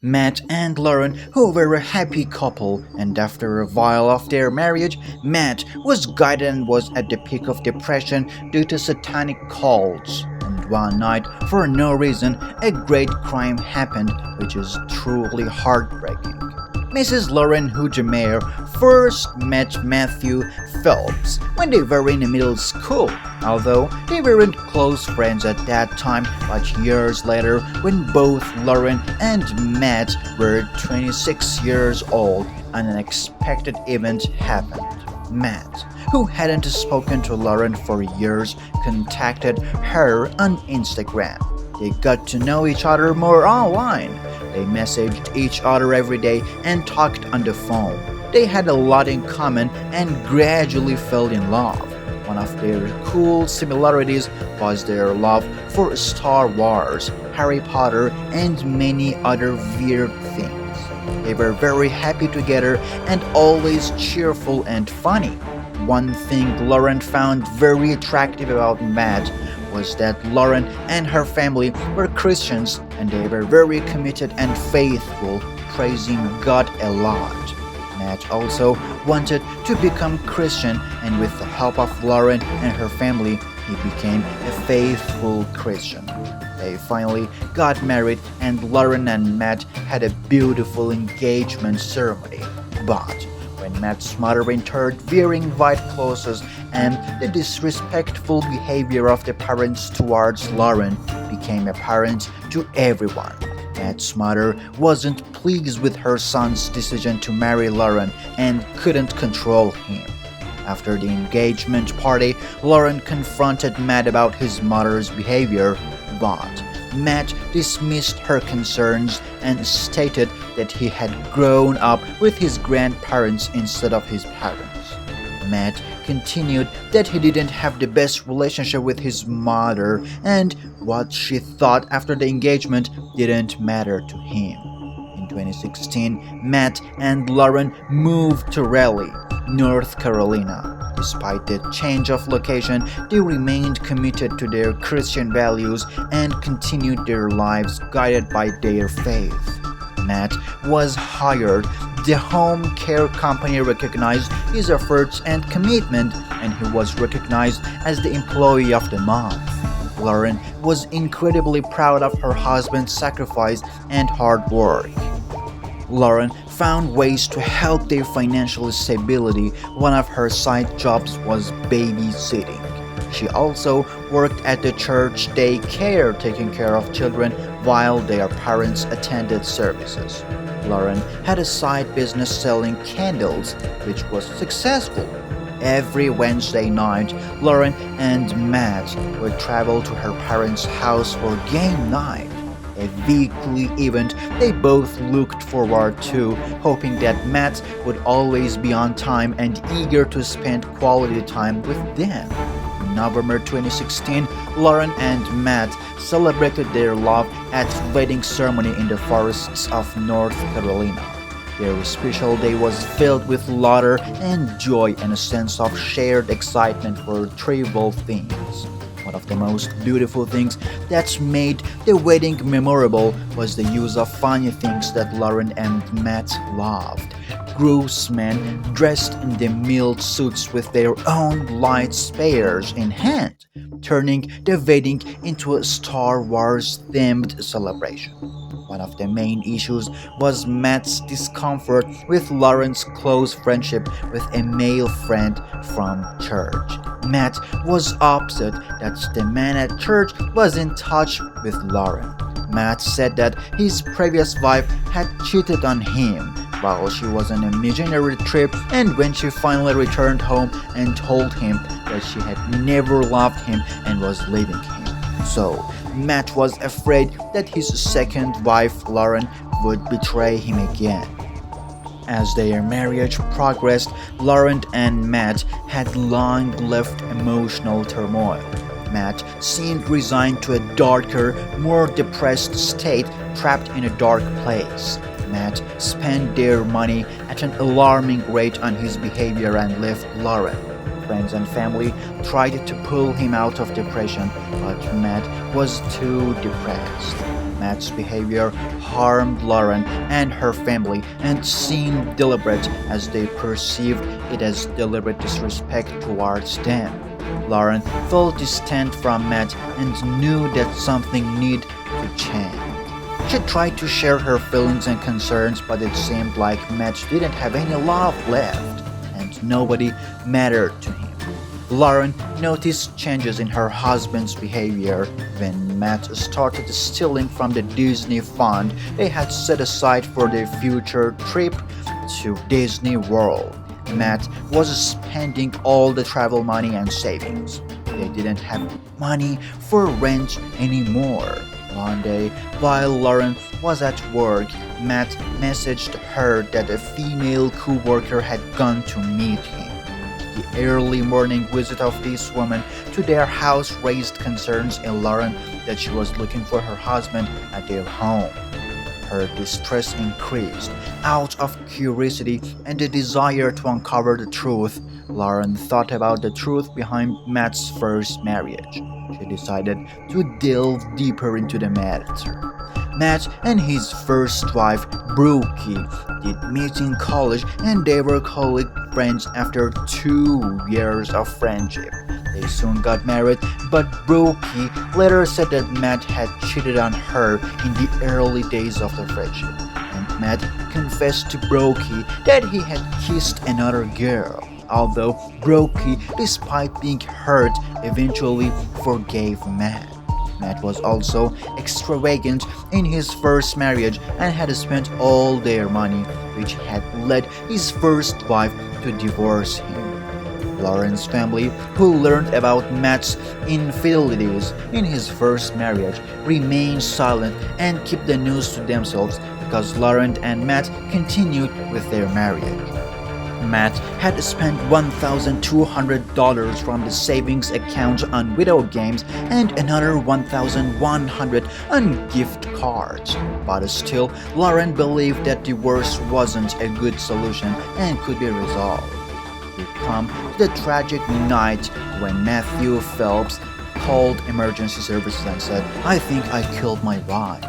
Matt and Lauren, who were a happy couple, and after a while of their marriage, Matt was guided and was at the peak of depression due to satanic cults. And one night, for no reason, a great crime happened, which is truly heartbreaking. Mrs. Lauren Hugelmaier first met Matthew Phelps when they were in middle school, although they weren't close friends at that time, but years later, when both Lauren and Matt were 26 years old, an unexpected event happened. Matt, who hadn't spoken to Lauren for years, contacted her on Instagram. They got to know each other more online. They messaged each other every day and talked on the phone. They had a lot in common and gradually fell in love. One of their cool similarities was their love for Star Wars, Harry Potter, and many other weird things. They were very happy together and always cheerful and funny. One thing Lauren found very attractive about Matt was that Lauren and her family were Christians and they were very committed and faithful, praising God a lot. Matt also wanted to become Christian, and with the help of Lauren and her family, he became a faithful Christian. They finally got married, and Lauren and Matt had a beautiful engagement ceremony. But when Matt's mother entered wearing white clothes and the disrespectful behavior of the parents towards Lauren became apparent to everyone. Matt's mother wasn't pleased with her son's decision to marry Lauren and couldn't control him. After the engagement party, Lauren confronted Matt about his mother's behavior, but Matt dismissed her concerns and stated that he had grown up with his grandparents instead of his parents. Matt continued that he didn't have the best relationship with his mother and what she thought after the engagement didn't matter to him. In 2016, Matt and Lauren moved to Raleigh, North Carolina. Despite the change of location, they remained committed to their Christian values and continued their lives guided by their faith. Matt was hired. The home care company recognized his efforts and commitment, and he was recognized as the Employee of the Month. Lauren was incredibly proud of her husband's sacrifice and hard work. Lauren found ways to help their financial stability. One of her side jobs was babysitting. She also worked at the church daycare taking care of children while their parents attended services. Lauren had a side business selling candles, which was successful. Every Wednesday night, Lauren and Matt would travel to her parents' house for game night, a weekly event they both looked forward to, hoping that Matt would always be on time and eager to spend quality time with them. In November 2016, Lauren and Matt celebrated their love at wedding ceremony in the forests of North Carolina. Their special day was filled with laughter and joy and a sense of shared excitement for trivial things. One of the most beautiful things that's made the wedding memorable was the use of funny things that Lauren and Matt loved. Groomsmen dressed in the milled suits with their own light spears in hand, turning the wedding into a Star Wars themed celebration. One of the main issues was Matt's discomfort with Lauren's close friendship with a male friend from church. Matt was upset that the man at church was in touch with Lauren. Matt said that his previous wife had cheated on him while she was on a missionary trip, and when she finally returned home and told him that she had never loved him and was leaving him. So, Matt was afraid that his second wife, Lauren, would betray him again. As their marriage progressed, Lauren and Matt had long left emotional turmoil. Matt seemed resigned to a darker, more depressed state, trapped in a dark place. Matt spent their money at an alarming rate on his behavior and left Lauren. Friends and family tried to pull him out of depression, but Matt was too depressed. Matt's behavior harmed Lauren and her family and seemed deliberate as they perceived it as deliberate disrespect towards them. Lauren felt distant from Matt and knew that something needed to change. She tried to share her feelings and concerns, but it seemed like Matt didn't have any love left, and nobody mattered to him. Lauren noticed changes in her husband's behavior when Matt started stealing from the Disney fund they had set aside for their future trip to Disney World. Matt was spending all the travel money and savings. They didn't have money for rent anymore. One day, while Lauren was at work, Matt messaged her that a female co-worker had gone to meet him. The early morning visit of this woman to their house raised concerns in Lauren that she was looking for her husband at their home. Her distress increased. Out of curiosity and the desire to uncover the truth, Lauren thought about the truth behind Matt's first marriage. She decided to delve deeper into the matter. Matt and his first wife, Brookie, did meet in college and they were colleague friends after 2 years of friendship. They soon got married, but Brookie later said that Matt had cheated on her in the early days of the friendship. And Matt confessed to Brookie that he had kissed another girl. Although Brookie, despite being hurt, eventually forgave Matt. Matt was also extravagant in his first marriage and had spent all their money, which had led his first wife to divorce him. Lauren's family, who learned about Matt's infidelities in his first marriage, remained silent and kept the news to themselves because Lauren and Matt continued with their marriage. Matt had spent $1,200 from the savings account on video games and another $1,100 on gift cards. But still, Lauren believed that divorce wasn't a good solution and could be resolved. We come to the tragic night when Matthew Phelps called emergency services and said, "I think I killed my wife.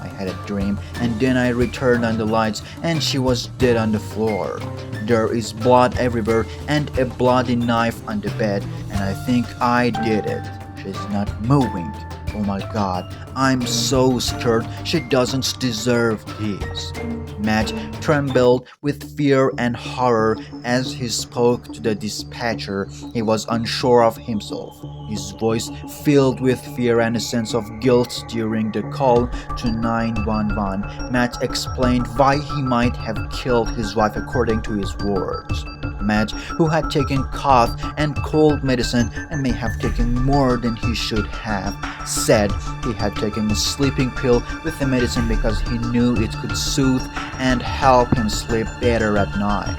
I had a dream and then I returned on the lights and she was dead on the floor. There is blood everywhere and a bloody knife on the bed and I think I did it. She's not moving. Oh my god, I'm so scared. She doesn't deserve this." Matt trembled with fear and horror as he spoke to the dispatcher. He was unsure of himself, his voice filled with fear and a sense of guilt during the call to 911. Matt explained why he might have killed his wife according to his words. Matt, who had taken cough and cold medicine and may have taken more than he should have, said he had taken a sleeping pill with the medicine because he knew it could soothe and help him sleep better at night.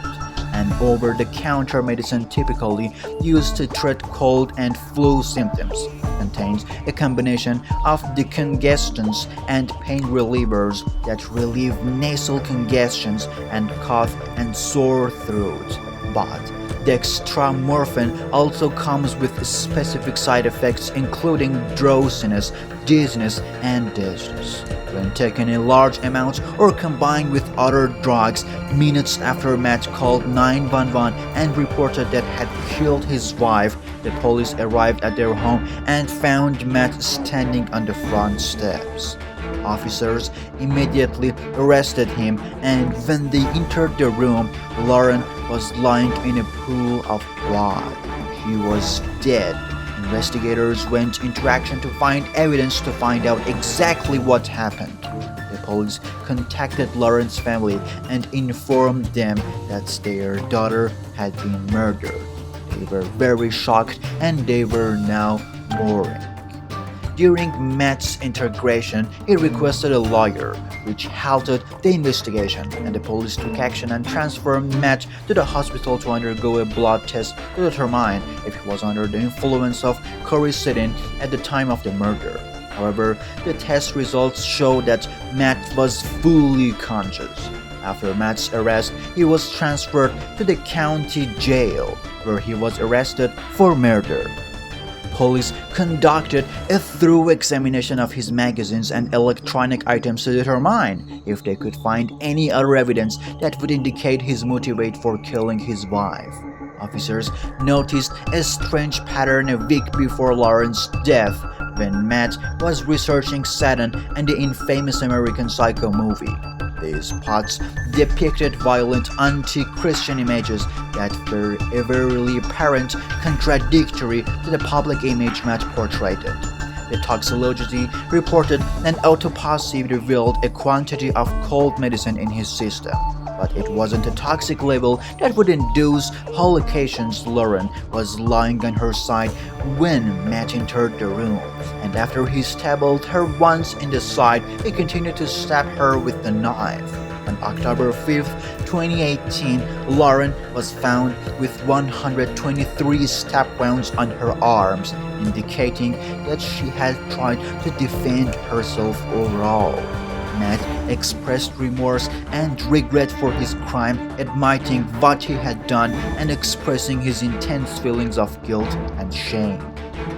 An over-the-counter medicine typically used to treat cold and flu symptoms contains a combination of decongestants and pain relievers that relieve nasal congestions and cough and sore throat. But dextromorphin also comes with specific side effects including drowsiness, dizziness, and dizziness. When taken in large amounts or combined with other drugs, minutes after Matt called 911 and reported that had killed his wife, the police arrived at their home and found Matt standing on the front steps. Officers immediately arrested him, and when they entered the room, Lauren was lying in a pool of blood. She was dead. Investigators went into action to find evidence to find out exactly what happened. The police contacted Lauren's family and informed them that their daughter had been murdered. They were very shocked and they were now mourning. During Matt's interrogation, he requested a lawyer, which halted the investigation, and the police took action and transferred Matt to the hospital to undergo a blood test to determine if he was under the influence of quercetin at the time of the murder. However, the test results showed that Matt was fully conscious. After Matt's arrest, he was transferred to the county jail, where he was arrested for murder. police conducted a thorough examination of his magazines and electronic items to determine if they could find any other evidence that would indicate his motive for killing his wife. Officers noticed a strange pattern a week before Lauren's death when Matt was researching Satan and the infamous American Psycho movie. These spots depicted violent anti-Christian images that were very apparent contradictory to the public image Matt portrayed. The toxicology reported an autopsy revealed a quantity of cold medicine in his system, but it wasn't a toxic level that would induce hallucinations. Lauren was lying on her side when Matt entered the room, and after he stabbed her once in the side, he continued to stab her with the knife. On October 5, 2018, Lauren was found with 123 stab wounds on her arms, indicating that she had tried to defend herself overall. Matt expressed remorse and regret for his crime, admitting what he had done and expressing his intense feelings of guilt and shame.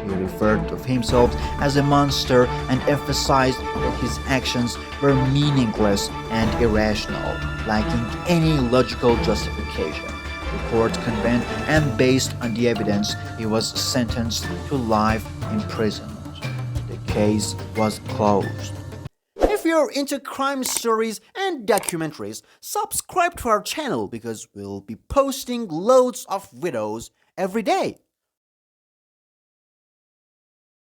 He referred to himself as a monster and emphasized that his actions were meaningless and irrational, lacking any logical justification. The court convened, and based on the evidence, he was sentenced to life imprisonment. The case was closed. If you're into crime stories and documentaries, subscribe to our channel because we'll be posting loads of videos every day.